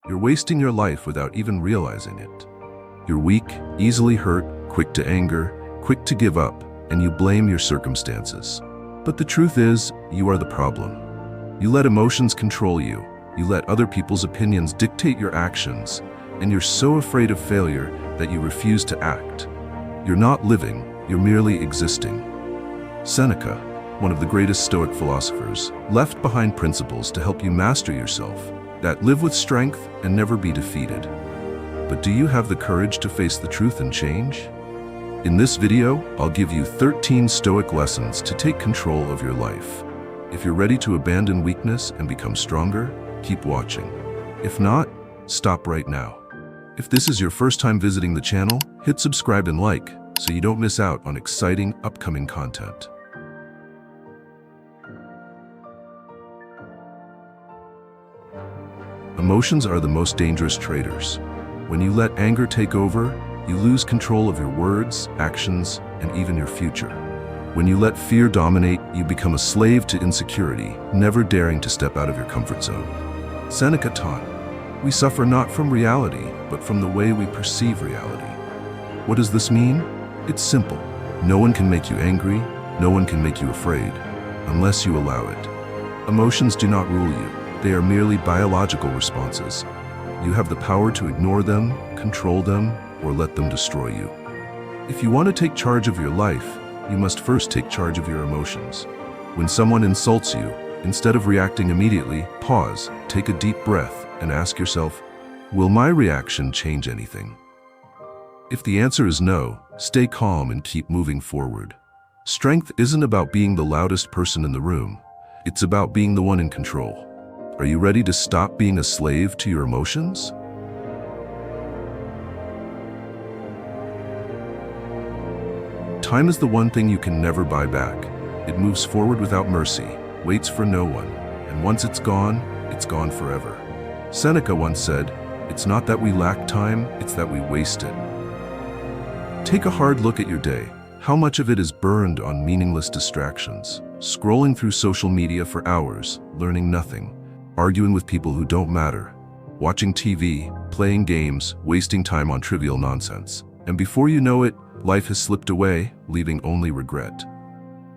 you're wasting your life without even realizing it. You're weak, easily hurt, quick to anger, quick to give up, and you blame your circumstances. But the truth is, you are the problem. You let emotions control you. You let other people's opinions dictate your actions, and you're so afraid of failure that you refuse to act. You're not living, you're merely existing. Seneca, one of the greatest Stoic philosophers, left behind principles to help you master yourself, that live with strength and never be defeated. But do you have the courage to face the truth and change? In this video, I'll give you 13 Stoic lessons to take control of your life. If you're ready to abandon weakness and become stronger, keep watching. If not, stop right now. If this is your first time visiting the channel, hit subscribe and like so you don't miss out on exciting upcoming content. Emotions are the most dangerous traitors. When you let anger take over, you lose control of your words, actions, and even your future. When you let fear dominate, you become a slave to insecurity, never daring to step out of your comfort zone. Seneca taught, "We suffer not from reality, but from the way we perceive reality." What does this mean? It's simple. No one can make you angry, no one can make you afraid, unless you allow it. Emotions do not rule you. They are merely biological responses. You have the power to ignore them, control them, or let them destroy you. If you want to take charge of your life, you must first take charge of your emotions. When someone insults you, instead of reacting immediately, pause, take a deep breath, and ask yourself, will my reaction change anything? If the answer is no, stay calm and keep moving forward. Strength isn't about being the loudest person in the room. It's about being the one in control. Are you ready to stop being a slave to your emotions? Time is the one thing you can never buy back. It moves forward without mercy, waits for no one, and once it's gone forever. Seneca once said, "It's not that we lack time, it's that we waste it." Take a hard look at your day. How much of it is burned on meaningless distractions? Scrolling through social media for hours, learning nothing. Arguing with people who don't matter, watching TV, playing games, wasting time on trivial nonsense. And before you know it, life has slipped away, leaving only regret.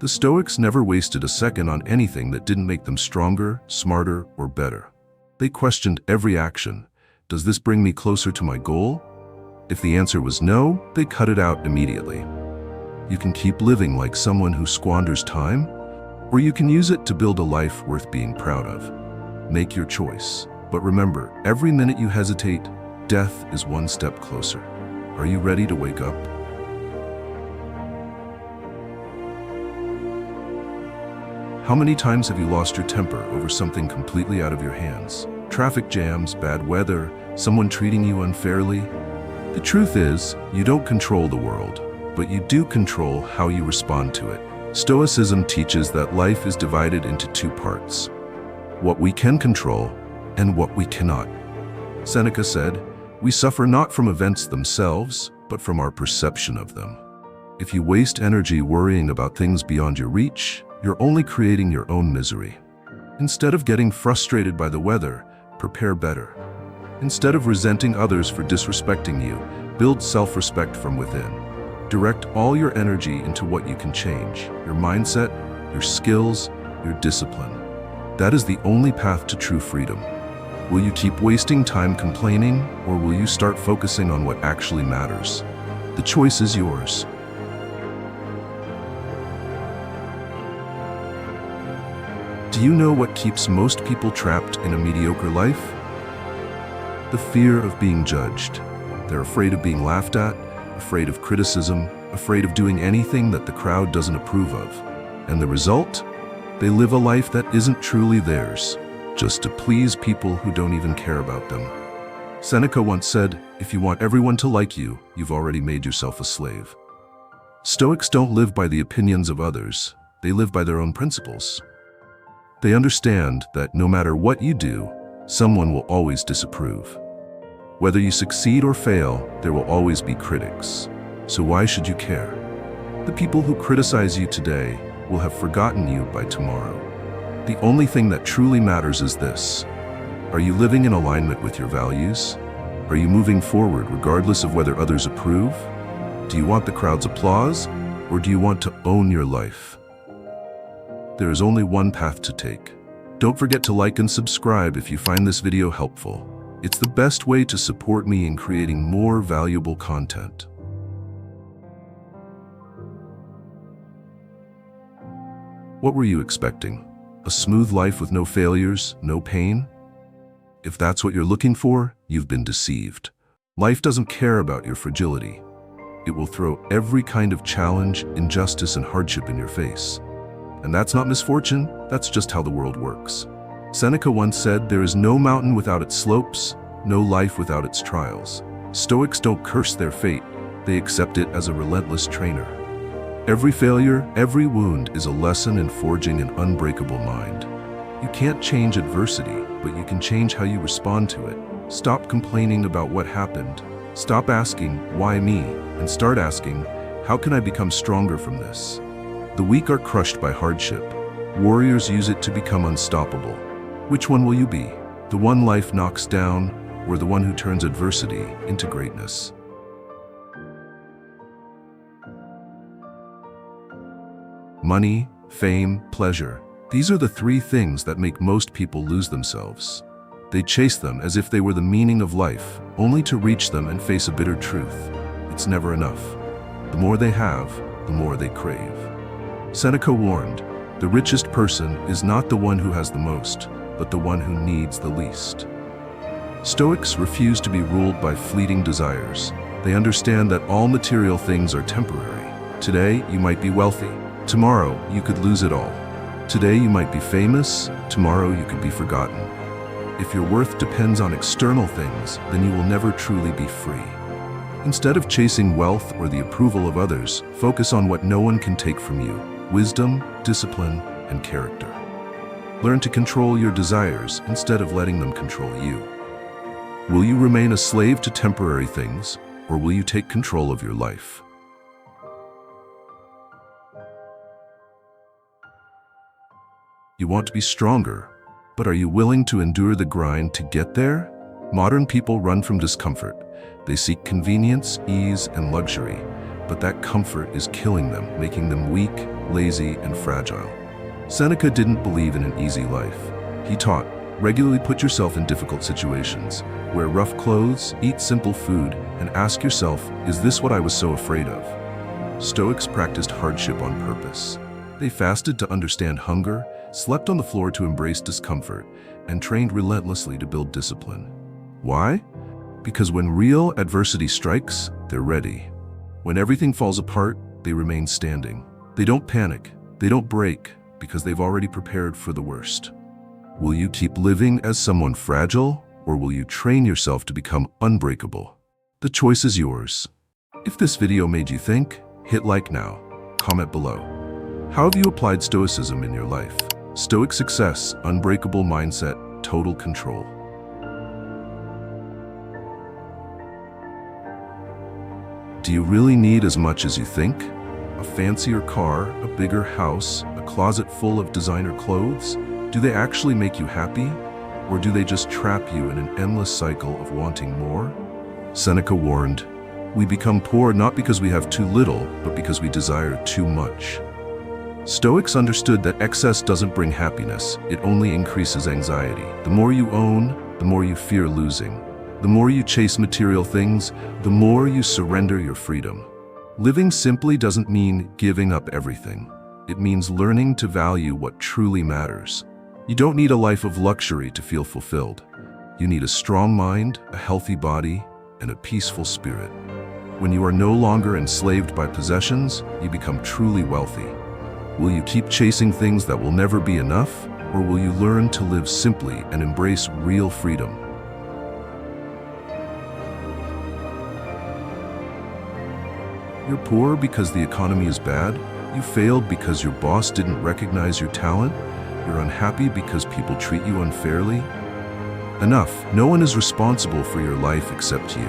The Stoics never wasted a second on anything that didn't make them stronger, smarter, or better. They questioned every action. Does this bring me closer to my goal? If the answer was no, they cut it out immediately. You can keep living like someone who squanders time, or you can use it to build a life worth being proud of. Make your choice. But remember, every minute you hesitate, death is one step closer. Are you ready to wake up? How many times have you lost your temper over something completely out of your hands? Traffic jams, bad weather, someone treating you unfairly? The truth is, you don't control the world, but you do control how you respond to it. Stoicism teaches that life is divided into two parts: what we can control and what we cannot. Seneca said, "We suffer not from events themselves, but from our perception of them." If you waste energy worrying about things beyond your reach, you're only creating your own misery. Instead of getting frustrated by the weather, prepare better. Instead of resenting others for disrespecting you, build self-respect from within. Direct all your energy into what you can change: your mindset, your skills, your discipline. That is the only path to true freedom. Will you keep wasting time complaining, or will you start focusing on what actually matters? The choice is yours. Do you know what keeps most people trapped in a mediocre life? The fear of being judged. They're afraid of being laughed at, afraid of criticism, afraid of doing anything that the crowd doesn't approve of. And the result? They live a life that isn't truly theirs, just to please people who don't even care about them. Seneca once said, "If you want everyone to like you, you've already made yourself a slave." Stoics don't live by the opinions of others, they live by their own principles. They understand that no matter what you do, someone will always disapprove. Whether you succeed or fail, there will always be critics. So why should you care? The people who criticize you today will have forgotten you by tomorrow. The only thing that truly matters is this: Are you living in alignment with your values? Are you moving forward regardless of whether others approve? Do you want the crowd's applause, or do you want to own your life? There is only one path to take. Don't forget to like and subscribe if you find this video helpful. It's the best way to support me in creating more valuable content. What were you expecting? A smooth life with no failures, no pain? If that's what you're looking for, you've been deceived. Life doesn't care about your fragility. It will throw every kind of challenge, injustice, and hardship in your face. And that's not misfortune, that's just how the world works. Seneca once said, "There is no mountain without its slopes, no life without its trials." Stoics don't curse their fate, they accept it as a relentless trainer. Every failure, every wound is a lesson in forging an unbreakable mind. You can't change adversity, but you can change how you respond to it. Stop complaining about what happened. Stop asking, "Why me?" and start asking, "How can I become stronger from this?" The weak are crushed by hardship. Warriors use it to become unstoppable. Which one will you be? The one life knocks down, or the one who turns adversity into greatness? Money, fame, pleasure. These are the three things that make most people lose themselves. They chase them as if they were the meaning of life, only to reach them and face a bitter truth. It's never enough. The more they have, the more they crave. Seneca warned, "The richest person is not the one who has the most, but the one who needs the least." Stoics refuse to be ruled by fleeting desires. They understand that all material things are temporary. Today, you might be wealthy. Tomorrow, you could lose it all. Today, you might be famous. Tomorrow, you could be forgotten. If your worth depends on external things, then you will never truly be free. Instead of chasing wealth or the approval of others, focus on what no one can take from you: wisdom, discipline, and character. Learn to control your desires instead of letting them control you. Will you remain a slave to temporary things, or will you take control of your life? You want to be stronger, but are you willing to endure the grind to get there? Modern people run from discomfort. They seek convenience, ease, and luxury, but that comfort is killing them, making them weak, lazy, and fragile. Seneca didn't believe in an easy life. He taught, regularly put yourself in difficult situations, wear rough clothes, eat simple food, and ask yourself, is this what I was so afraid of? Stoics practiced hardship on purpose. They fasted to understand hunger, slept on the floor to embrace discomfort, and trained relentlessly to build discipline. Why? Because when real adversity strikes, they're ready. When everything falls apart, they remain standing. They don't panic, they don't break, because they've already prepared for the worst. Will you keep living as someone fragile, or will you train yourself to become unbreakable? The choice is yours. If this video made you think, hit like now, comment below. How have you applied Stoicism in your life? Stoic success, unbreakable mindset, total control. Do you really need as much as you think? A fancier car, a bigger house, a closet full of designer clothes? Do they actually make you happy? Or do they just trap you in an endless cycle of wanting more? Seneca warned, "We become poor not because we have too little, but because we desire too much." Stoics understood that excess doesn't bring happiness, it only increases anxiety. The more you own, the more you fear losing. The more you chase material things, the more you surrender your freedom. Living simply doesn't mean giving up everything. It means learning to value what truly matters. You don't need a life of luxury to feel fulfilled. You need a strong mind, a healthy body, and a peaceful spirit. When you are no longer enslaved by possessions, you become truly wealthy. Will you keep chasing things that will never be enough, or will you learn to live simply and embrace real freedom? You're poor because the economy is bad? You failed because your boss didn't recognize your talent? You're unhappy because people treat you unfairly? Enough. No one is responsible for your life except you.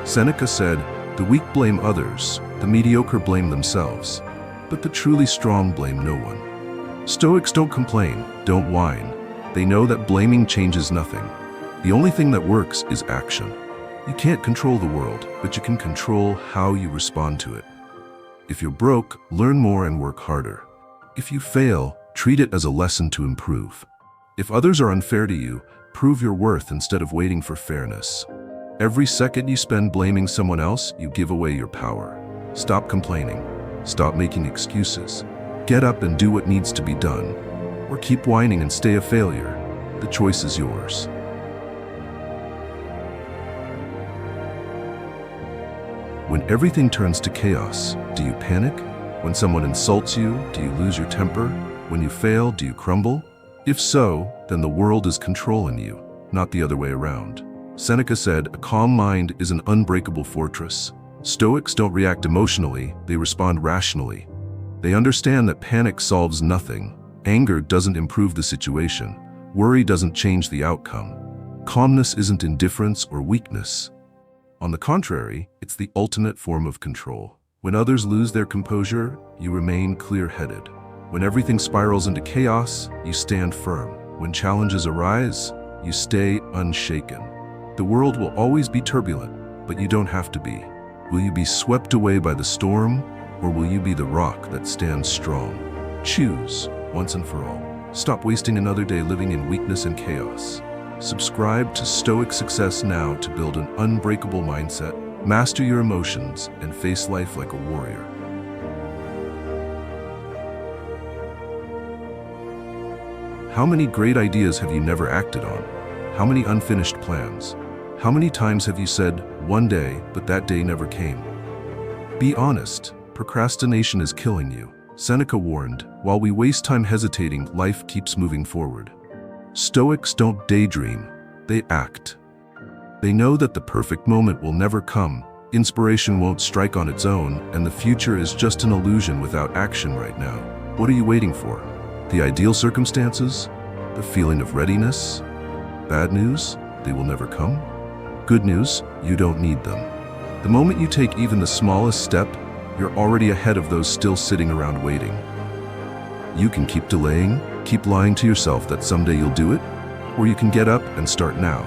Seneca said, "The weak blame others, the mediocre blame themselves, but the truly strong blame no one." Stoics don't complain, don't whine. They know that blaming changes nothing. The only thing that works is action. You can't control the world, but you can control how you respond to it. If you're broke, learn more and work harder. If you fail, treat it as a lesson to improve. If others are unfair to you, prove your worth instead of waiting for fairness. Every second you spend blaming someone else, you give away your power. Stop complaining. Stop making excuses. Get up and do what needs to be done. Or keep whining and stay a failure. The choice is yours. When everything turns to chaos, do you panic? When someone insults you, do you lose your temper? When you fail, do you crumble? If so, then the world is controlling you, not the other way around. Seneca said, "A calm mind is an unbreakable fortress." Stoics don't react emotionally, they respond rationally. They understand that panic solves nothing. Anger doesn't improve the situation. Worry doesn't change the outcome. Calmness isn't indifference or weakness. On the contrary, it's the ultimate form of control. When others lose their composure, you remain clear-headed. When everything spirals into chaos, you stand firm. When challenges arise, you stay unshaken. The world will always be turbulent, but you don't have to be. Will you be swept away by the storm, or will you be the rock that stands strong? Choose, once and for all. Stop wasting another day living in weakness and chaos. Subscribe to Stoic Success now to build an unbreakable mindset, master your emotions, and face life like a warrior. How many great ideas have you never acted on? How many unfinished plans? How many times have you said, "one day," but that day never came? Be honest, procrastination is killing you. Seneca warned, "While we waste time hesitating, life keeps moving forward." Stoics don't daydream, they act. They know that the perfect moment will never come, inspiration won't strike on its own, and the future is just an illusion without action right now. What are you waiting for? The ideal circumstances? The feeling of readiness? Bad news? They will never come. Good news? You don't need them. The moment you take even the smallest step, you're already ahead of those still sitting around waiting. You can keep delaying, keep lying to yourself that someday you'll do it, or you can get up and start now.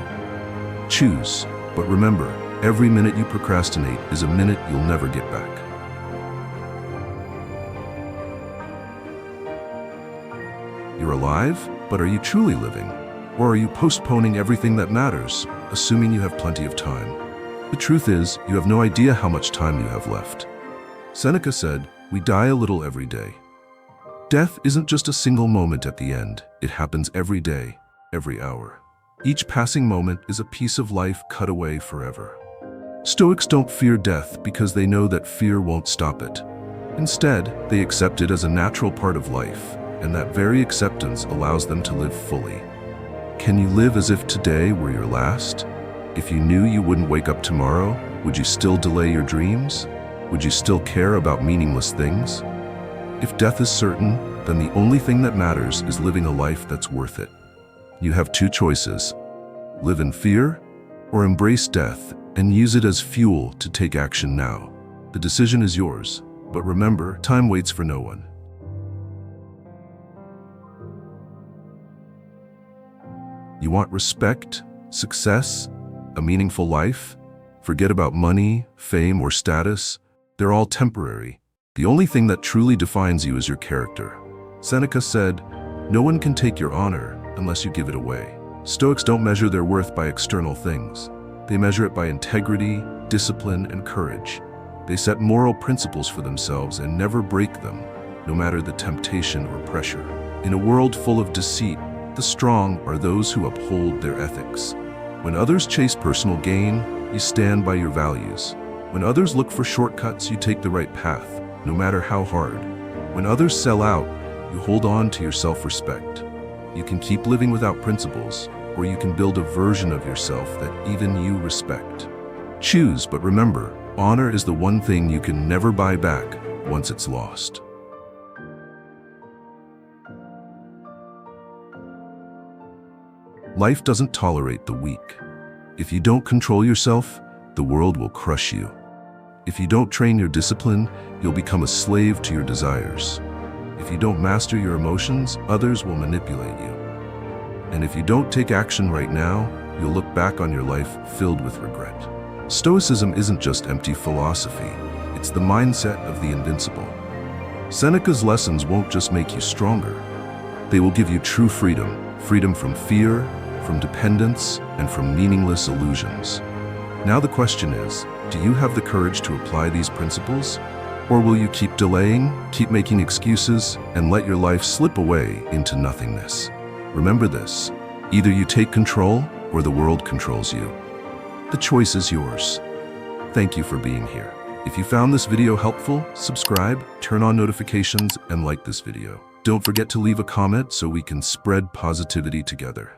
Choose, but remember, every minute you procrastinate is a minute you'll never get back. You're alive, but are you truly living? Or are you postponing everything that matters, assuming you have plenty of time? The truth is, you have no idea how much time you have left. Seneca said, "We die a little every day." Death isn't just a single moment at the end. It happens every day, every hour. Each passing moment is a piece of life cut away forever. Stoics don't fear death because they know that fear won't stop it. Instead, they accept it as a natural part of life, and that very acceptance allows them to live fully. Can you live as if today were your last? If you knew you wouldn't wake up tomorrow, would you still delay your dreams? Would you still care about meaningless things? If death is certain, then the only thing that matters is living a life that's worth it. You have two choices: live in fear, or embrace death and use it as fuel to take action now. The decision is yours, but remember, time waits for no one. You want respect, success, a meaningful life? Forget about money, fame, or status. They're all temporary. The only thing that truly defines you is your character. Seneca said, "No one can take your honor unless you give it away." Stoics don't measure their worth by external things. They measure it by integrity, discipline, and courage. They set moral principles for themselves and never break them, no matter the temptation or pressure. In a world full of deceit, the strong are those who uphold their ethics. When others chase personal gain, you stand by your values. When others look for shortcuts, you take the right path, no matter how hard. When others sell out, you hold on to your self-respect. You can keep living without principles, or you can build a version of yourself that even you respect. Choose, but remember, honor is the one thing you can never buy back once it's lost. Life doesn't tolerate the weak. If you don't control yourself, the world will crush you. If you don't train your discipline, you'll become a slave to your desires. If you don't master your emotions, others will manipulate you. And if you don't take action right now, you'll look back on your life filled with regret. Stoicism isn't just empty philosophy, it's the mindset of the invincible. Seneca's lessons won't just make you stronger. They will give you true freedom, freedom from fear, from dependence, and from meaningless illusions. Now the question is, do you have the courage to apply these principles? Or will you keep delaying, keep making excuses, and let your life slip away into nothingness? Remember this, either you take control or the world controls you. The choice is yours. Thank you for being here. If you found this video helpful, subscribe, turn on notifications, and like this video. Don't forget to leave a comment so we can spread positivity together.